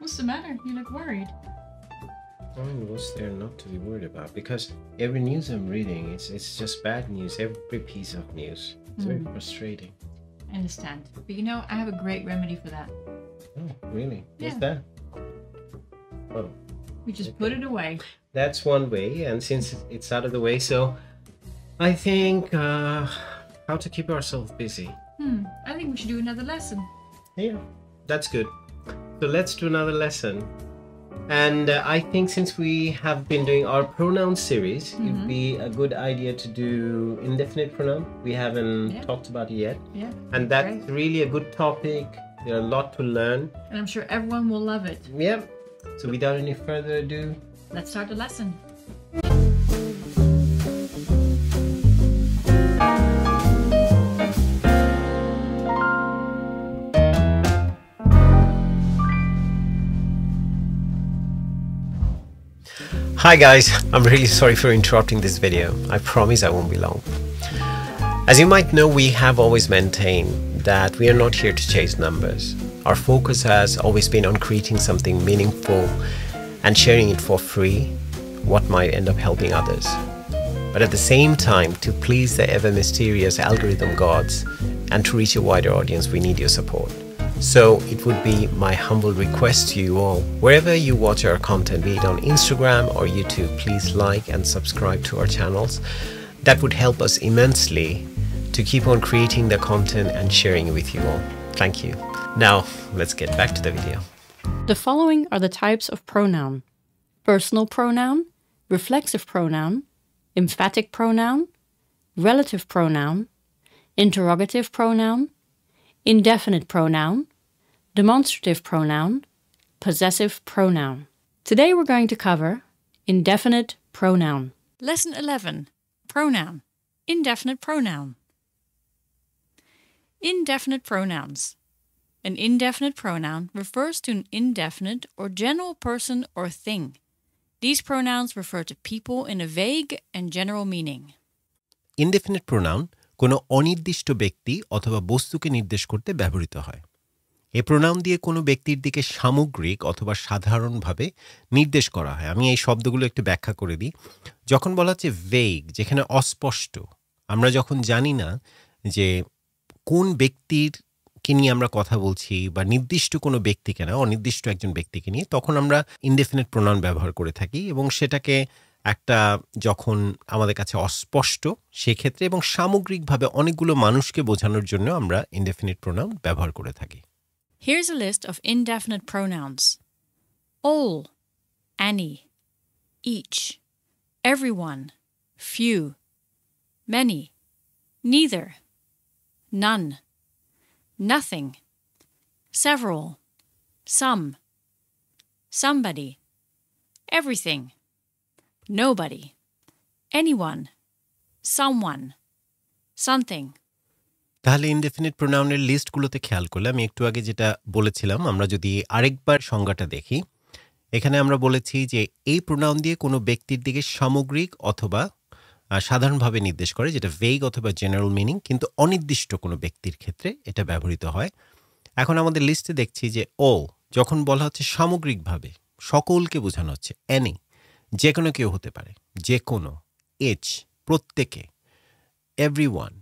What's the matter? You look worried. I mean, what's there not to be worried about? Because every news I'm reading, it's just bad news. Every piece of news. It's very frustrating. I understand. But you know, I have a great remedy for that. Oh, really? What's Yeah. that? Oh, We just put it away. that's one way. And since it's out of the way, so I think how to keep ourselves busy. I think we should do another lesson. Yeah, that's good. So let's do another lesson. And I think since we have been doing our pronoun series, it'd be a good idea to do indefinite pronoun. We haven't talked about it yet. Yeah. And that's great. really a good topic. There are a lot to learn. And I'm sure everyone will love it. Yeah. So without any further ado, Let's start the lesson. hi guys, I'm really sorry for interrupting this video. I promise I won't be long. As you might know, we have always maintained that we are not here to chase numbers. Our focus has always been on creating something meaningful and sharing it for free, what might end up helping others. But at the same time, to please the ever mysterious algorithm gods and to reach a wider audience, we need your support. So it would be my humble request to you all, wherever you watch our content, be it on Instagram or YouTube, please like and subscribe to our channels. That would help us immensely to keep on creating the content and sharing it with you all. Thank you. Now, let's get back to the video. The following are the types of pronoun: personal pronoun, reflexive pronoun, emphatic pronoun, relative pronoun, interrogative pronoun, indefinite pronoun, demonstrative pronoun, possessive pronoun. Today we're going to cover indefinite pronoun. Lesson 11. Pronoun. Indefinite pronoun. Indefinite pronouns. An indefinite pronoun refers to an indefinite or general person or thing. These pronouns refer to people in a vague and general meaning. Indefinite pronoun কোনো অনির্দিষ্ট ব্যক্তি অথবা বস্তুকে নির্দেশ করতে ব্যবহৃত হয়। এই প্রোনাউন দিয়ে কোনো ব্যক্তির দিকে সামগ্রিক অথবা সাধারণভাবে নির্দেশ করা হয়। আমি এই শব্দগুলো একটু ব্যাখ্যা করে দিই। যখন বলা হচ্ছে ভেগ, যেখানে অস্পষ্ট, আমরা যখন জানি না যে কোন ব্যক্তিরকে নিয়ে আমরা কথা বলছি বা নির্দিষ্ট কোনো ব্যক্তিকে না, অনির্দিষ্ট একজন ব্যক্তিকে নিয়ে, তখন আমরা ইনডেফিনিট প্রোনাউন ব্যবহার করে থাকি এবং সেটাকে একটা যখন আমাদের কাছে অস্পষ্ট সেক্ষেত্রে এবং সামগ্রিকভাবে অনেকগুলো মানুষকে বোঝানোর জন্য আমরা ইনডেফিনিট প্রোনাউন ব্যবহার করে থাকি। Here's a list of indefinite pronouns. All, any, each, everyone, few, many, neither, none, nothing, several, some, somebody, everything, nobody, anyone, someone, something. তাহলে ইনডেফিনিট প্রোনাউনের লিস্টগুলোতে খেয়াল করলে আমি একটু আগে যেটা বলেছিলাম, আমরা যদি আরেকবার সংজ্ঞাটা দেখি, এখানে আমরা বলেছি যে এই প্রোনাউন দিয়ে কোনো ব্যক্তির দিকে সামগ্রিক অথবা সাধারণভাবে নির্দেশ করে, যেটা ভেগ অথবা জেনারেল মিনিং, কিন্তু অনির্দিষ্ট কোনো ব্যক্তির ক্ষেত্রে এটা ব্যবহৃত হয়। এখন আমাদের লিস্টে দেখছি যে যখন বলা হচ্ছে সামগ্রিকভাবে সকলকে বোঝানো হচ্ছে, এনি যে কোনো কেউ হতে পারে, যে কোনো, এচ প্রত্যেকে, এভরিওয়ান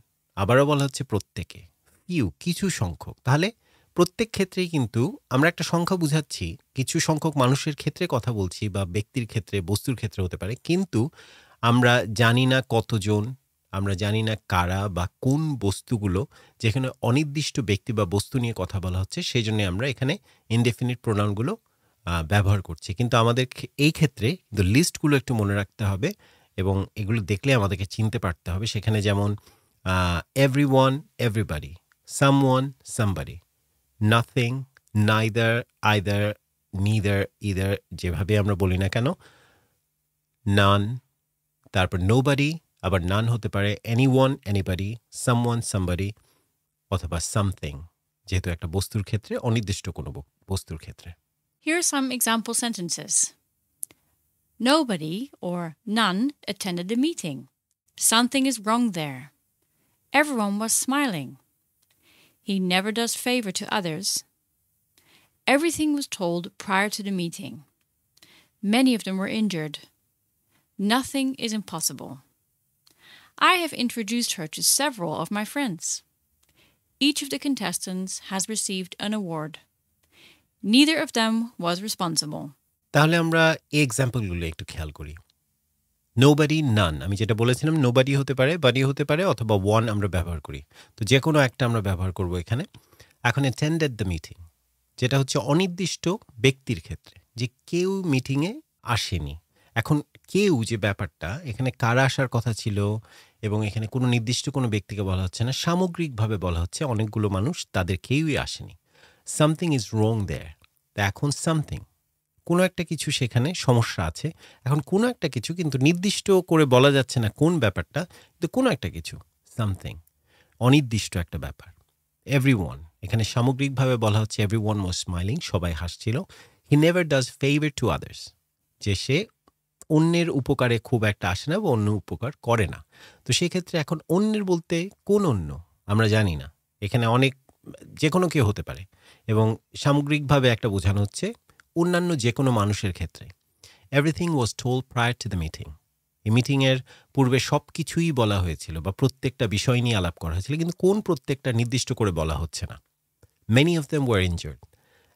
আবারও বলা হচ্ছে প্রত্যেকে, ফিউ কিছু সংখ্যক। তাহলে প্রত্যেক ক্ষেত্রেই কিন্তু আমরা একটা সংখ্যা বুঝাচ্ছি, কিছু সংখ্যক মানুষের ক্ষেত্রে কথা বলছি বা ব্যক্তির ক্ষেত্রে, বস্তুর ক্ষেত্রে হতে পারে, কিন্তু আমরা জানি না কতজন, আমরা জানি না কারা বা কোন বস্তুগুলো, যেখানে অনির্দিষ্ট ব্যক্তি বা বস্তু নিয়ে কথা বলা হচ্ছে, সেই জন্য আমরা এখানে ইনডেফিনিট প্রোনাউনগুলো ব্যবহার করছি। কিন্তু আমাদের এই ক্ষেত্রে কিন্তু লিস্টগুলো একটু মনে রাখতে হবে এবং এগুলো দেখলে আমাদেরকে চিনতে পারতে হবে। সেখানে যেমন everyone, everybody, someone, somebody, nothing, neither, either, neither, either, যেভাবে আমরা বলি না কেন, none, তারপর nobody, আবার none হতে পারে, anyone, anybody, someone, somebody, অথবা something, যেহেতু একটা বস্তুর ক্ষেত্রে, অনির্দিষ্ট কোনো বস্তুর ক্ষেত্রে। Here are some example sentences. Nobody or none attended the meeting. Something is wrong there. Everyone was smiling. He never does favor to others. Everything was told prior to the meeting. Many of them were injured. Nothing is impossible. I have introduced her to several of my friends. Each of the contestants has received an award. Neither of them was responsible. তাহলে আমরা এই এক্সাম্পলগুলো একটু খেয়াল করি। Nobody, নান, আমি যেটা বলেছিলাম nobody হতে পারে, বাডি হতে পারে, অথবা ওয়ান আমরা ব্যবহার করি। তো যে কোনো একটা আমরা ব্যবহার করব এখানে। এখন অ্যাটেন্ডেড দ্য মিটিং, যেটা হচ্ছে অনির্দিষ্ট ব্যক্তির ক্ষেত্রে, যে কেউ মিটিংয়ে আসেনি। এখন কেউ যে ব্যাপারটা, এখানে কারা আসার কথা ছিল এবং এখানে কোনো নির্দিষ্ট কোনো ব্যক্তিকে বলা হচ্ছে না, সামগ্রিকভাবে বলা হচ্ছে অনেকগুলো মানুষ, তাদের কেউই আসেনি। সামথিং ইজ রং দেয়ার। তা এখন সামথিং, কোনো একটা কিছু সেখানে সমস্যা আছে। এখন কোনো একটা কিছু কিন্তু নির্দিষ্ট করে বলা যাচ্ছে না কোন ব্যাপারটা, কিন্তু কোনো একটা কিছু, সামথিং, অনির্দিষ্ট একটা ব্যাপার। এভরিওয়ান, এখানে সামগ্রিকভাবে বলা হচ্ছে এভরিওয়ান ওয়াজ স্মাইলিং, সবাই হাসছিল। He never does favour to others, যে সে অন্যের উপকারে খুব একটা আসে না বা অন্য উপকার করে না। তো সেক্ষেত্রে এখন অন্যের বলতে কোন অন্য আমরা জানি না, এখানে অনেক যে কোনো কেউ হতে পারে, এবং সামগ্রিকভাবে একটা বোঝানো হচ্ছে অন্যান্য যে কোনো মানুষের ক্ষেত্রে। Everything was told prior to the meeting, এই মিটিংয়ের পূর্বে সব কিছুই বলা হয়েছিল বা প্রত্যেকটা বিষয় নিয়ে আলাপ করা হয়েছিল, কিন্তু কোন প্রত্যেকটা নির্দিষ্ট করে বলা হচ্ছে না। Many of them were injured,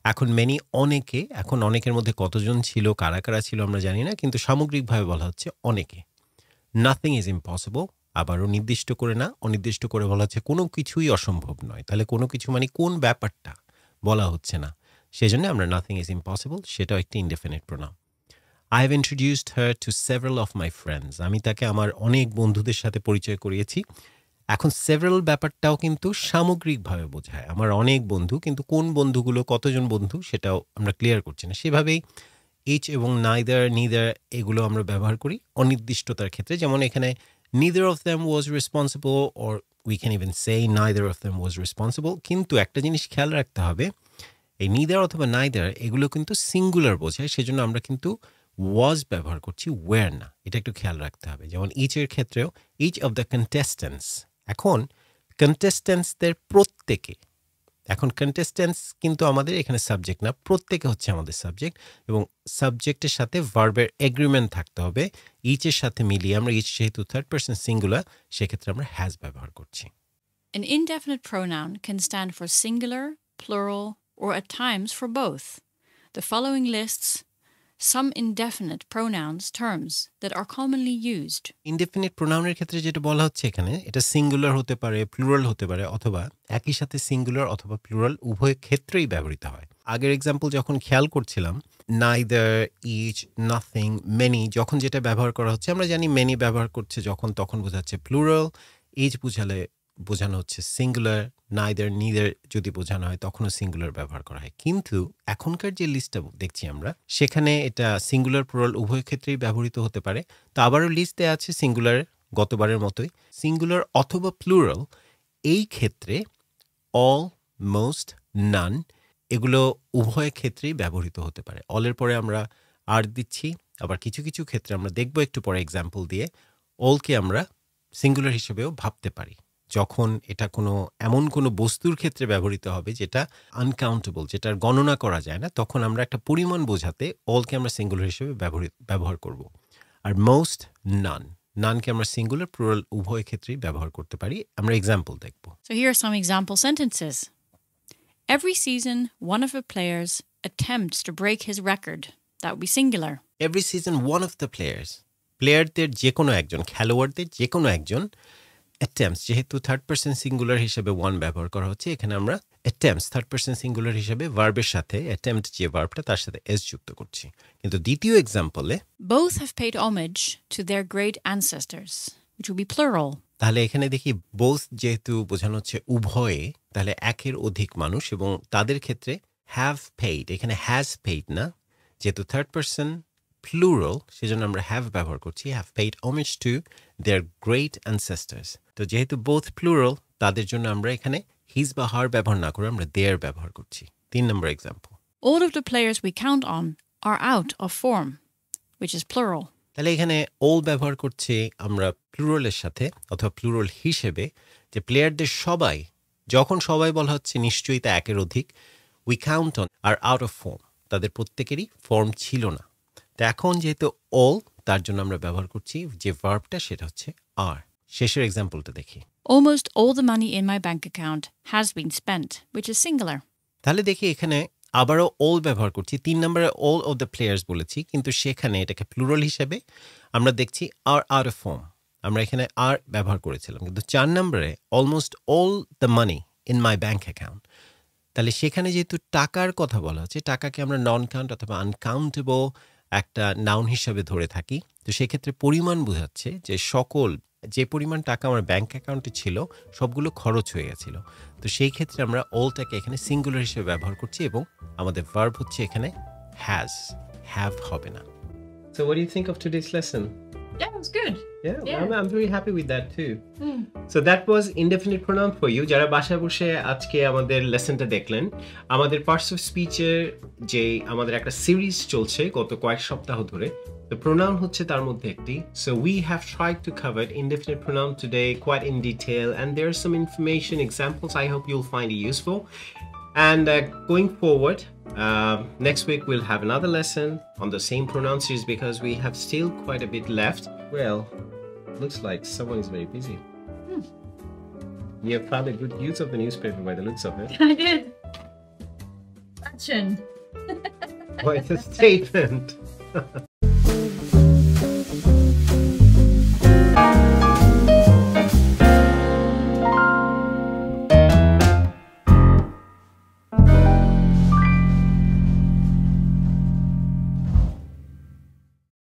এখন মেনি অনেকে, এখন অনেকের মধ্যে কতজন ছিল, কারা কারা ছিল আমরা জানি না, কিন্তু সামগ্রিকভাবে বলা হচ্ছে অনেকে। নাথিং ইজ ইম্পসিবল, আবারও নির্দিষ্ট করে না, অনির্দিষ্ট করে বলা হচ্ছে কোনো কিছুই অসম্ভব নয়। তাহলে কোনো কিছু মানে কোন ব্যাপারটা বলা হচ্ছে না, সেজন্য আমরা নাথিং ইজ ইম্পসিবল, সেটাও একটি indefinite pronoun. I have introduced her to several of my friends, আমি তাকে আমার অনেক বন্ধুদের সাথে পরিচয় করিয়েছি। এখন সেভারাল ব্যাপারটাও কিন্তু সামগ্রিকভাবে বোঝায় আমার অনেক বন্ধু, কিন্তু কোন বন্ধুগুলো, কতজন বন্ধু, সেটাও আমরা ক্লিয়ার করছি না। সেভাবেই ইচ এবং নাইদার, নিদার, এগুলো আমরা ব্যবহার করি অনির্দিষ্টতার ক্ষেত্রে। যেমন এখানে neither of them was responsible, or we can even say neither of them was responsible, কিন্তু একটা জিনিস খেয়াল রাখতে হবে, এই neither অথবা neither এগুলো কিন্তু সিঙ্গুলার বোঝায়, সেজন্য আমরা কিন্তু was ব্যবহার করছি, were না, এটা একটু খেয়াল রাখতে হবে। যেমন each এর ক্ষেত্রেও each of the contestants, এখন কন্টেস্ট্যান্টসদের প্রত্যেকে, এখন কন্টেস্ট্যান্টস কিন্তু আমাদের এখানে সাবজেক্ট না, প্রত্যেকে হচ্ছে আমাদের সাবজেক্ট, এবং সাবজেক্টের সাথে ভার্বের এগ্রিমেন্ট থাকতে হবে। ইচের সাথে মিলিয়ে আমরা, ইচ যেহেতু থার্ড পারসন সিঙ্গুলার, সেক্ষেত্রে আমরা হ্যাজ ব্যবহার করছি। An indefinite pronoun can stand for singular, plural, or at times for both. The following lists some indefinite pronouns terms that are commonly used. Indefinite প্রোনাউনের ক্ষেত্রে যেটা বলা হচ্ছে এখানে, এটা সিঙ্গুলার হতে পারে, প্লুরাল হতে পারে, অথবা একই সাথে সিঙ্গুলার অথবা প্লুরাল উভয় ক্ষেত্রেই ব্যবহৃত হয়। আগের এক্সাম্পল যখন খেয়াল করছিলাম, নাইদার, ইচ, নাথিং, মেনি, যখন যেটা ব্যবহার করা হচ্ছে, আমরা জানি মেনি ব্যবহার করছে যখন, তখন বোঝাচ্ছে প্লুরাল, ইচ বুঝালে বোঝানো হচ্ছে সিঙ্গুলার, নাইদার, নিদার যদি বোঝানো হয় তখনও সিঙ্গুলার ব্যবহার করা হয়। কিন্তু এখনকার যে লিস্টটা দেখছি আমরা, সেখানে এটা সিঙ্গুলার, প্লুরাল উভয় ক্ষেত্রেই ব্যবহৃত হতে পারে। তো আবারও লিস্ট দেওয়া আছে সিঙ্গুলার, গতবারের মতোই সিঙ্গুলার অথবা প্লুরাল, এই ক্ষেত্রে অল, মোস্ট, নান, এগুলো উভয় ক্ষেত্রেই ব্যবহৃত হতে পারে। অলের পরে আমরা আর দিচ্ছি, আবার কিছু কিছু ক্ষেত্রে আমরা দেখব একটু পরে এক্সাম্পল দিয়ে, অলকে আমরা সিঙ্গুলার হিসেবেও ভাবতে পারি যখন এটা কোনো এমন কোনো বস্তুর ক্ষেত্রে ব্যবহৃত হবে যেটা আনকাউন্টেবল, যেটার গণনা করা যায় না, তখন আমরা একটা পরিমাণ বোঝাতে অলকে আমরা সিঙ্গুলার হিসেবে ব্যবহার করব। আর মোস্ট, নান, নানকে আমরা সিঙ্গুলার, প্লুরাল উভয় ক্ষেত্রেই ব্যবহার করতে পারি। আমরা এক্সাম্পল দেখব। So here are some example sentences. Every season, one of the players attempts to break his record. That would be singular. Every season one of the players, প্লেয়ারদের যে কোনো একজন, খেলোয়াড়দের যে কোনো একজন, অ্যাটেম্পস, যেহেতু থার্ড পারসন সিঙ্গুলার হিসেবে ওয়ান ব্যবহার করা হচ্ছে, এখানে আমরা অ্যাটেম্পস থার্ড পারসন সিঙ্গুলার হিসেবে ভার্বের সাথে অ্যাটেম্পট যে ভার্বটা, তার সাথে এস যুক্ত করছি। কিন্তু দ্বিতীয় এক্সাম্পলে Both have paid homage to their great ancestors, which would be plural. তাহলে এখানে দেখি বোথ যেহেতু বোঝানো হচ্ছে উভয়ে, তাহলে একের অধিক মানুষ, এবং তাদের ক্ষেত্রে হ্যাভ পেইড, এখানে হ্যাজ পেইড না, যেহেতু থার্ড পারসন প্লুরাল, সেজন্য আমরা হ্যাভ ব্যবহার করছি, have paid homage to their great ancestors. তো যেহেতু বোথ প্লুরাল, তাদের জন্য আমরা এখানে হিজ বা হার ব্যবহার না করে আমরা দেয়ার ব্যবহার করছি। 3 নম্বর example, All of the players we count on are out of form, which is plural. তাহলে এখানে অল ব্যবহার করছি আমরা প্লুরালের সাথে অথবা প্লুরাল হিসেবে, যে প্লেয়ারদের সবাই, যখন সবাই বলা হচ্ছে নিশ্চয়ই তা একের অধিক, we count on or out of form, তাদের প্রত্যেকেরই ফর্ম ছিল না। তো এখন যেহেতু অল, তার জন্য আমরা ব্যবহার করছি যে ভার্বটা সেটা হচ্ছে আর। শেষের এক্সাম্পলটা দেখি। Almost all the money in my bank account has been spent, which is singular. তাহলে দেখি এখানে আবারও অল ব্যবহার করছি। 3 নম্বরে অল অফ দ্য প্লেয়ার্স বলেছি, কিন্তু সেখানে এটাকে প্লুরাল হিসেবে আমরা দেখছি আর আউট অফ ফর্ম, আমরা এখানে আর ব্যবহার করেছিলাম। কিন্তু 4 নম্বরে almost all the money in my bank account, তাহলে সেখানে যেহেতু টাকার কথা বলা হচ্ছে, টাকাকে আমরা নন কাউন্ট অথবা আনকাউন্টেবল একটা নাউন হিসাবে ধরে থাকি। তো সেক্ষেত্রে পরিমাণ বোঝাচ্ছে যে সকল যে পরিমাণ টাকা আমার ব্যাঙ্ক অ্যাকাউন্টে ছিল সবগুলো খরচ হয়ে গেছিল। তো সেই ক্ষেত্রে আমরা অলটাকে এখানে সিঙ্গুলার হিসেবে ব্যবহার করছি এবং আমাদের ভার্ব হচ্ছে এখানে হ্যাজ, হ্যাভ হবে না। So what do you think of today's lesson? Yeah, it was good. Yeah. I'm very happy with that too. So that was indefinite pronoun for you. যারা বাসায় বসে আজকে আমাদের লেসনটা দেখলেন, আমাদের পার্টস অফ স্পিচের যে আমাদের একটা সিরিজ চলছে গত কয়েক সপ্তাহ ধরে, the pronoun হচ্ছে তার মধ্যে একটি. So we have tried to cover indefinite pronoun today quite in detail, and there are some information examples I hope you'll find it useful. And going forward, next week we'll have another lesson on the same pronoun series because we have still quite a bit left. Well, looks like someone is very busy. You have found a good use of the newspaper by the looks of it. I did. Action. Quite a statement.